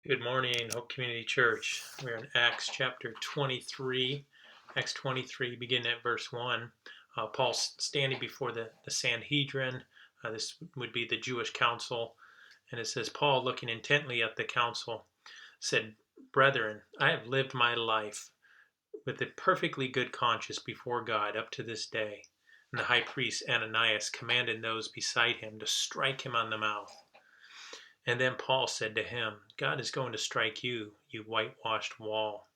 Good morning, Hope Community Church. We're in Acts chapter 23. Acts 23, beginning at verse 1. Paul's standing before the Sanhedrin. This would be the Jewish council. And it says, Paul, looking intently at the council, said, Brethren, I have lived my life with a perfectly good conscience before God up to this day. And the high priest Ananias commanded those beside him to strike him on the mouth. And then Paul said to him, God is going to strike you, you whitewashed wall.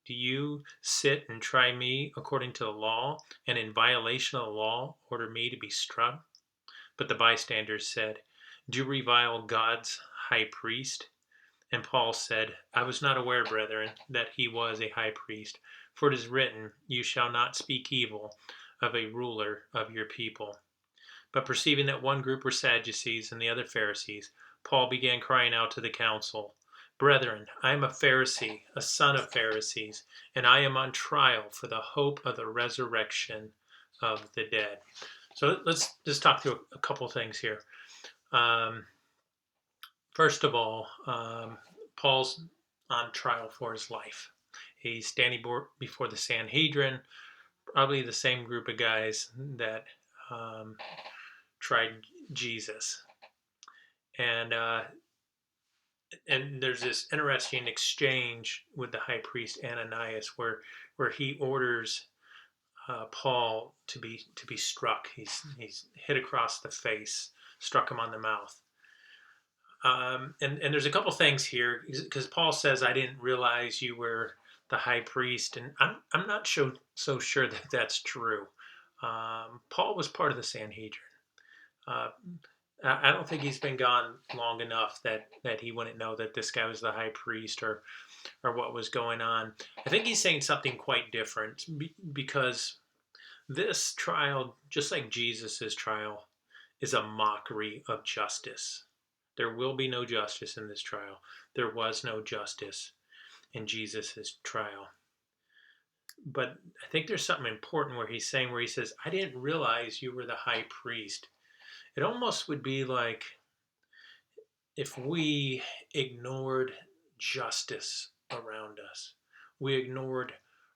Do you sit and try me according to the law, and in violation of the law order me to be struck? But the bystanders said, Do you revile God's high priest? And Paul said, I was not aware, brethren, that he was a high priest. For it is written, You shall not speak evil of a ruler of your people. But perceiving that one group were Sadducees and the other Pharisees, Paul began crying out to the council, Brethren, I am a Pharisee, a son of Pharisees, and I am on trial for the hope of the resurrection of the dead. So let's just talk through a couple things here. First of all, Paul's on trial for his life. He's standing before the Sanhedrin, probably the same group of guys that tried Jesus. And there's this interesting exchange with the high priest Ananias where he orders Paul to be struck. He's hit across the face, struck him on the mouth. And there's a couple things here because Paul says, I didn't realize you were the high priest, and I'm not so sure that that's true. Paul was part of the Sanhedrin. I don't think he's been gone long enough that he wouldn't know that this guy was the high priest or what was going on. I think he's saying something quite different because this trial, just like Jesus's trial, is a mockery of justice. There will be no justice in this trial. There was no justice in Jesus's trial. But I think there's something important where he says, I didn't realize you were the high priest. It almost would be like if we ignored justice around us, we ignored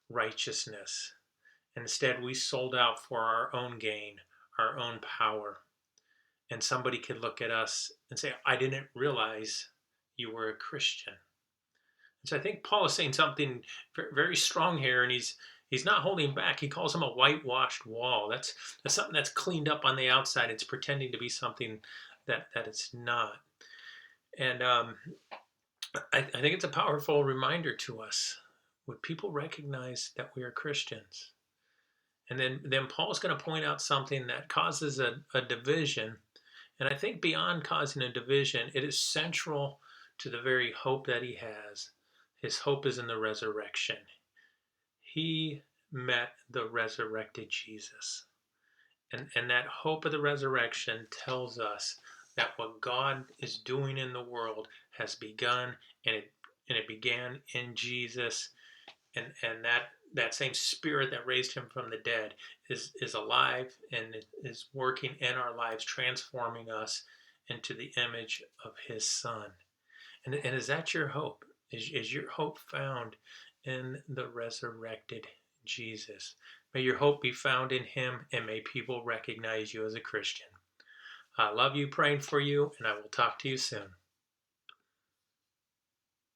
righteousness. Instead, we sold out for our own gain, our own power. And somebody could look at us and say, I didn't realize you were a Christian. And so I think Paul is saying something very strong here, and he's not holding back. He calls him a whitewashed wall. That's something that's cleaned up on the outside. It's pretending to be something that it's not. And I think it's a powerful reminder to us. Would people recognize that we are Christians? And then Paul's going to point out something that causes a division. And I think beyond causing a division, it is central to the very hope that he has. His hope is in the resurrection. He met the resurrected Jesus. And that hope of the resurrection tells us that what God is doing in the world has begun, and it began in Jesus. And that same spirit that raised him from the dead is alive and is working in our lives, transforming us into the image of his Son. And is that your hope? Is your hope found in the resurrected Jesus? May your hope be found in him, and may people recognize you as a Christian. I love you, praying for you, and I will talk to you soon.